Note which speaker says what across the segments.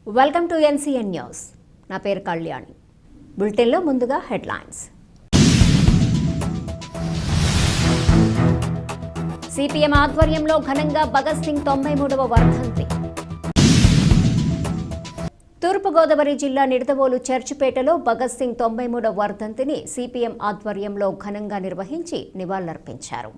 Speaker 1: Welcome to NCN news. నా పేరు కళ్యాణి. బులెటిన్లో ముందుగా హెడ్లైన్స్. సిపిఎం ఆధ్వర్యంలో ఘనంగా భగత్ సింగ్ 93వ వర్ధంతి. తూర్పుగోదావరి జిల్లా నిడదవోలు చర్చిపేటలో భగత్ సింగ్ 93వ వర్ధంతిని సిపిఎం ఆధ్వర్యంలో ఘనంగా నిర్వహించి నివాళులర్పించారు.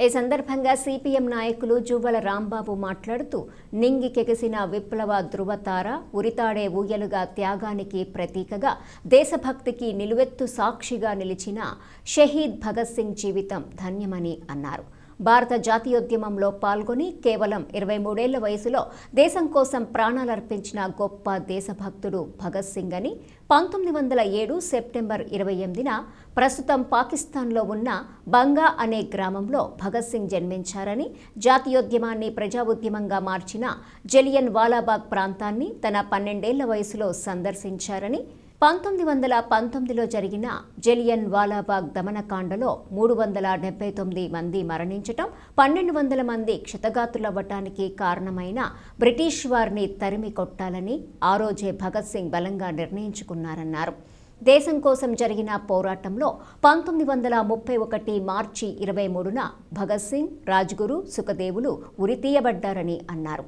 Speaker 1: ఈ సందర్భంగా సిపిఎం నాయకులు జువ్వల రాంబాబు మాట్లాడుతూ, నింగికెగిసిన విప్లవ ధృవతార, ఉరితాడే ఊయలుగా త్యాగానికి ప్రతీకగా, దేశభక్తికి నిలువెత్తు సాక్షిగా నిలిచిన షహీద్ భగత్ సింగ్ జీవితం ధన్యమని అన్నారు. భారత జాతీయోద్యమంలో పాల్గొని కేవలం 23 ఏళ్ల వయసులో దేశం కోసం ప్రాణాలర్పించిన గొప్ప దేశభక్తుడు భగత్ సింగ్ అని, 1907 సెప్టెంబర్ 28న ప్రస్తుతం పాకిస్తాన్లో ఉన్న బంగా అనే గ్రామంలో భగత్ సింగ్ జన్మించారని, జాతీయోద్యమాన్ని ప్రజా ఉద్యమంగా మార్చిన జలియన్ వాలాబాగ్ ప్రాంతాన్ని తన 12 ఏళ్ల వయసులో సందర్శించారని, 1919లో జరిగిన జలియన్ వాలాబాగ్ దమనకాండలో 379 మంది మరణించటం, 1200 మంది క్షతగాత్రులవ్వటానికి కారణమైన బ్రిటిష్ వారిని తరిమి కొట్టాలని ఆ రోజే భగత్ సింగ్ బలంగా నిర్ణయించుకున్నారన్నారు. దేశం కోసం జరిగిన పోరాటంలో 1931 మార్చి 23న భగత్ సింగ్, రాజ్గురు, సుఖదేవులు ఉరితీయబడ్డారని అన్నారు.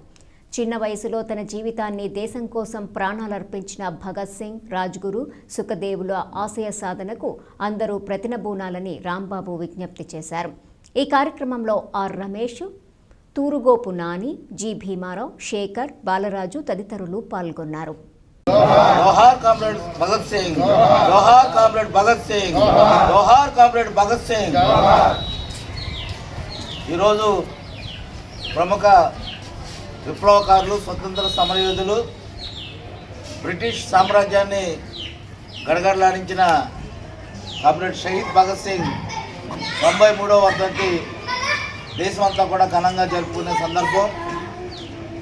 Speaker 1: చిన్న వయసులో తన జీవితాన్ని దేశం కోసం ప్రాణాలర్పించిన భగత్ సింగ్, రాజ్గురు, సుఖదేవుల ఆశయ సాధనకు అందరూ ప్రతినబూనాలని రాంబాబు విజ్ఞప్తి చేశారు. ఈ కార్యక్రమంలో ఆర్ రమేష్, తూరుగోపు నాని, జి భీమారావు, శేఖర్, బాలరాజు తదితరులు పాల్గొన్నారు.
Speaker 2: జోహార్ కామ్రేడ్ భగత్ సింగ్, జోహార్ కామ్రేడ్ భగత్ సింగ్, జోహార్ కామ్రేడ్ భగత్ సింగ్. ఈరోజు ప్రముఖ విప్లవకారులు, స్వతంత్ర సమరయోధులు, బ్రిటిష్ సామ్రాజ్యాన్ని గడగడలాడించిన కామ్రేడ్ షహీద్ భగత్ సింగ్ 93వ వర్ధంతి దేశమంతా కూడా ఘనంగా జరుపుకునే సందర్భం.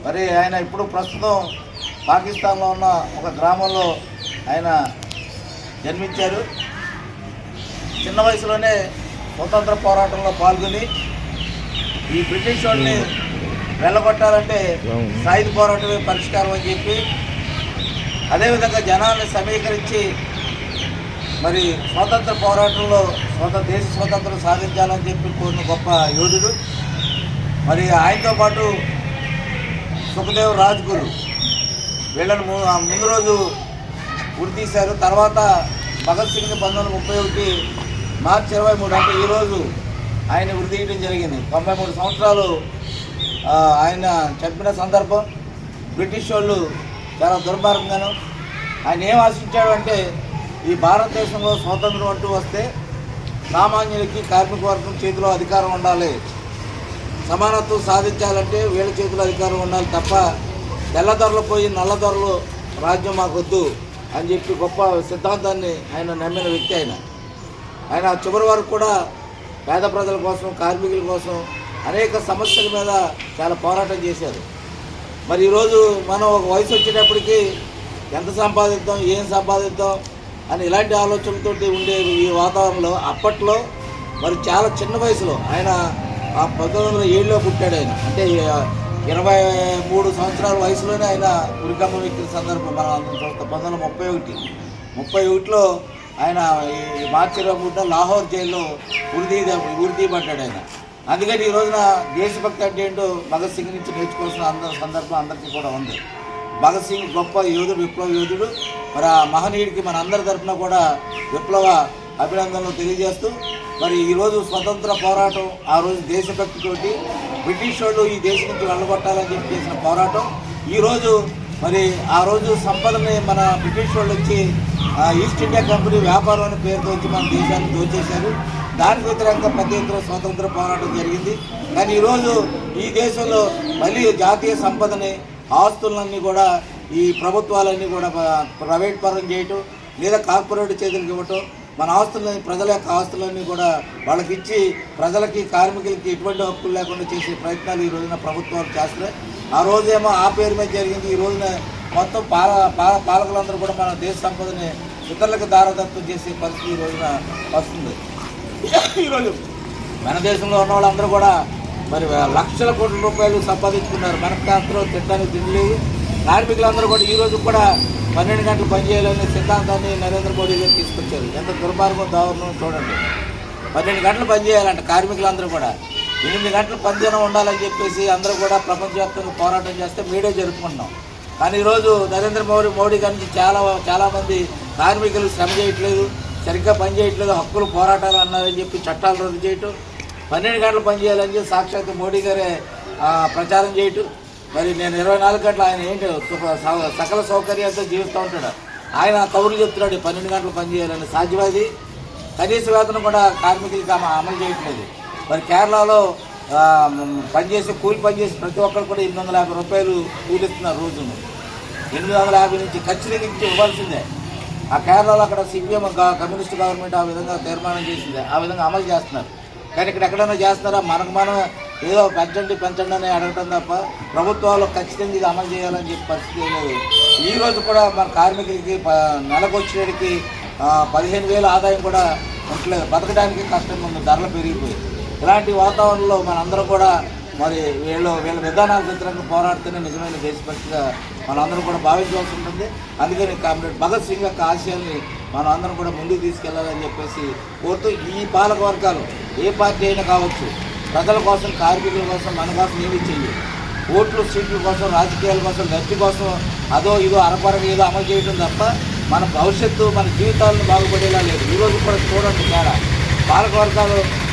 Speaker 2: మరి ఆయన ఇప్పుడు ప్రస్తుతం పాకిస్తాన్లో ఉన్న ఒక గ్రామంలో ఆయన జన్మించారు. చిన్న వయసులోనే స్వతంత్ర పోరాటంలో పాల్గొని ఈ బ్రిటిష్ వాళ్ళని వెళ్ళగొట్టాలంటే సాయుధ పోరాటమే పరిష్కారం అని చెప్పి, అదేవిధంగా జనాల్ని సమీకరించి మరి స్వాతంత్ర పోరాటంలో దేశ స్వాతంత్రం సాధించాలని చెప్పి కోరిన గొప్ప యోధుడు. మరి ఆయనతో పాటు సుఖదేవ్, రాజ్గురు వీళ్ళని ముందు రోజు ఉరి తీశారు. తర్వాత భగత్ సింగ్ని 1931 మార్చి 23 అంటే ఈరోజు ఆయన ఉరి తీయడం జరిగింది. 93 సంవత్సరాలు ఆయన చంపిన సందర్భం. బ్రిటిష్ వాళ్ళు చాలా దుర్మార్గంగాను ఆయన ఏం ఆశించాడు అంటే, ఈ భారతదేశంలో స్వాతంత్రం అంటూ వస్తే సామాన్యులకి, కార్మిక వర్గం చేతిలో అధికారం ఉండాలి, సమానత్వం సాధించాలంటే వీళ్ళ చేతిలో అధికారం ఉండాలి తప్ప తెల్లదొరలు పోయి నల్లదొరలు రాజ్యం మాకొద్దు అని చెప్పి గొప్ప సిద్ధాంతాన్ని ఆయన నమ్మిన వ్యక్తి. ఆయన చివరి వరకు కూడా పేద ప్రజల కోసం, కార్మికుల కోసం అనేక సమస్యల మీద చాలా పోరాటం చేశారు. మరి ఈరోజు మనం ఒక వయసు వచ్చేటప్పటికి ఎంత సంపాదిద్దాం, ఏం సంపాదిద్దాం అని ఇలాంటి ఆలోచనలతో ఉండే ఈ వాతావరణంలో అప్పట్లో మరి చాలా చిన్న వయసులో ఆయన 1907లో పుట్టాడు. ఆయన అంటే 23 సంవత్సరాల వయసులోనే ఆయన ఉరికంబం ఎక్కిన సందర్భం మనం అందరం చూస్తాం. 1931లో ఆయన ఈ మార్చి 23న లాహోర్ జైల్లో ఉరి తీయబడ్డాడు ఆయన. అందుకని ఈ రోజున దేశభక్తి అంటే ఏంటో భగత్ సింగ్ నుంచి నేర్చుకోవాల్సిన సందర్భం అందరికీ కూడా ఉంది. భగత్ సింగ్ గొప్ప యోధుడు, విప్లవ యోధుడు. మరి ఆ మహనీయుడికి మన అందరి తరఫున కూడా విప్లవ అభినందనలు తెలియజేస్తూ, మరి ఈరోజు స్వతంత్ర పోరాటం ఆ రోజు దేశభక్తితోటి బ్రిటిష్ వాళ్ళు ఈ దేశం నుంచి వెళ్ళగొట్టాలని చెప్పి చేసిన పోరాటం. ఈరోజు మరి ఆ రోజు సంపదని మన బ్రిటిష్ వాళ్ళు వచ్చి ఈస్ట్ ఇండియా కంపెనీ వ్యాపారం అనే పేరుతో వచ్చి మన దేశాన్ని దోచేశారు. దానికి వ్యతిరేకంగా పెద్ద ఎత్తున స్వతంత్ర పోరాటం జరిగింది. కానీ ఈరోజు ఈ దేశంలో మళ్ళీ జాతీయ సంపదని, ఆస్తులన్నీ కూడా ఈ ప్రభుత్వాలన్నీ కూడా ప్రైవేట్ పరం చేయటం, లేదా కార్పొరేట్ చేతులకు ఇవ్వటం, మన ఆస్తులని, ప్రజల యొక్క ఆస్తులన్నీ కూడా వాళ్ళకి ఇచ్చి ప్రజలకి, కార్మికులకి ఎటువంటి హక్కులు లేకుండా చేసే ప్రయత్నాలు ఈ రోజున ప్రభుత్వాలు చేస్తున్నాయి. ఆ రోజేమో ఆ పేరు మీద జరిగింది. ఈ రోజున మొత్తం పాలకులందరూ కూడా మన దేశ సంపదని ఇతరులకు దారదత్తం చేసే పరిస్థితి ఈ రోజున వస్తుంది. ఈరోజు మన దేశంలో ఉన్న వాళ్ళందరూ కూడా మరి లక్షల కోట్ల రూపాయలు సంపాదించుకున్నారు. మనకు మాత్రం తినడానికి తినలేదు, కార్మికులందరూ కూడా ఈరోజు కూడా 12 గంటలు పనిచేయాలనే సిద్ధాంతాన్ని నరేంద్ర మోడీ గారు తీసుకొచ్చారు. ఎంత దుర్మార్గం దారుణం చూడండి. 12 గంటలు పనిచేయాలంట కార్మికులందరూ కూడా. 8 గంటలు పనిదినం ఉండాలని చెప్పేసి అందరూ కూడా ప్రపంచవ్యాప్తంగా పోరాటం చేస్తే మీడియా జరుపుకుంటున్నాం. కానీ ఈరోజు నరేంద్ర మోడీ గారి నుంచి చాలామంది కార్మికులు శ్రమ చేయట్లేదు, సరిగ్గా పని చేయట్లేదు, హక్కులు పోరాటాలు అన్నారని చెప్పి చట్టాలు రద్దు చేయటం, 12 గంటలు పనిచేయాలని చెప్పి సాక్షాత్ మోడీ గారే ప్రచారం చేయటం. మరి నేను 24 గంటలు ఆయన ఏంటి సకల సౌకర్యాలతో జీవిస్తూ ఉంటాడు. ఆయన కబుర్లు చెప్తున్నాడు 12 గంటలు పనిచేయాలని. సాధ్యవాది కనీస వేతనం కూడా కార్మికులకి అమలు చేయట్లేదు. మరి కేరళలో కూలి పనిచేసి ప్రతి ఒక్కరు కూడా 850 రూపాయలు కూలిస్తున్నారు రోజును. 850 నుంచి ఖచ్చితంగా ఇవ్వాల్సిందే. ఆ కేరళలో అక్కడ సిపిఎం కమ్యూనిస్ట్ గవర్నమెంట్ ఆ విధంగా తీర్మానం చేసింది, ఆ విధంగా అమలు చేస్తున్నారు. కానీ ఇక్కడ ఎక్కడైనా చేస్తున్నారా? మనం ఏదో పెంచండి అని అడగటం తప్ప ప్రభుత్వాలు ఖచ్చితంగా ఇది అమలు చేయాలని చెప్పి పరిస్థితి లేదు. ఈరోజు కూడా మన కార్మికులకి నెలకు వచ్చేటికి 15,000 ఆదాయం కూడా ఉండలేదు, బతకడానికి కష్టంగా ఉంది, ధరలు పెరిగిపోయి. ఇలాంటి వాతావరణంలో మనందరం కూడా మరి వీళ్ళ విధానాలకు వ్యతిరేకంగా పోరాడితేనే నిజమైన దేశభక్తిగా మనందరం కూడా భావించవలసి ఉంటుంది. అందుకని కామ్రేడ్ భగత్ సింగ్ యొక్క ఆశయాల్ని మనం అందరం కూడా ముందుకు తీసుకెళ్లాలని చెప్పేసి కోరుతూ, ఈ పాలక వర్గాలు ఏ పార్టీ అయినా కావచ్చు, ప్రజల కోసం, కార్మికుల కోసం, మన కోసం ఏమీ చెయ్యి. ఓట్లు, సీట్ల కోసం, రాజకీయాల కోసం, లబ్ధి కోసం అదో ఇదో అరపరగా ఏదో అమలు చేయడం తప్ప మన భవిష్యత్తు, మన జీవితాలను బాగుపడేలా లేదు. ఈరోజు కూడా చూడండి తేడా.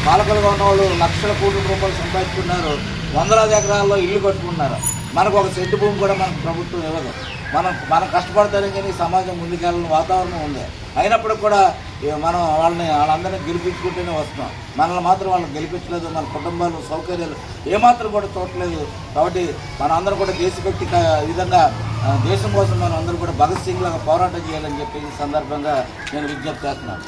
Speaker 2: పాలకులుగా ఉన్నవాళ్ళు లక్షల కోట్ల రూపాయలు సంపాదించుకున్నారు, వందలాది ఎకరాల్లో ఇల్లు కట్టుకున్నారు. మనకు ఒక సెంటు భూమి కూడా మనకు ప్రభుత్వం ఇవ్వదు. మనం కష్టపడతానే కానీ సమాజం ముందుకెళ్ళని వాతావరణం ఉంది. అయినప్పటికి కూడా మనం వాళ్ళందరినీ గెలిపించుకుంటూనే వస్తున్నాం. మనల్ని మాత్రం వాళ్ళని గెలిపించలేదు, మన కుటుంబాలు, సౌకర్యాలు ఏమాత్రం కూడా చూడలేదు. కాబట్టి మనం అందరం కూడా దేశభక్తి విధంగా దేశం కోసం మనం అందరూ కూడా భగత్ సింగ్ లాగా పోరాటం చేయాలని చెప్పి ఈ సందర్భంగా నేను విజ్ఞప్తి చేస్తున్నాను.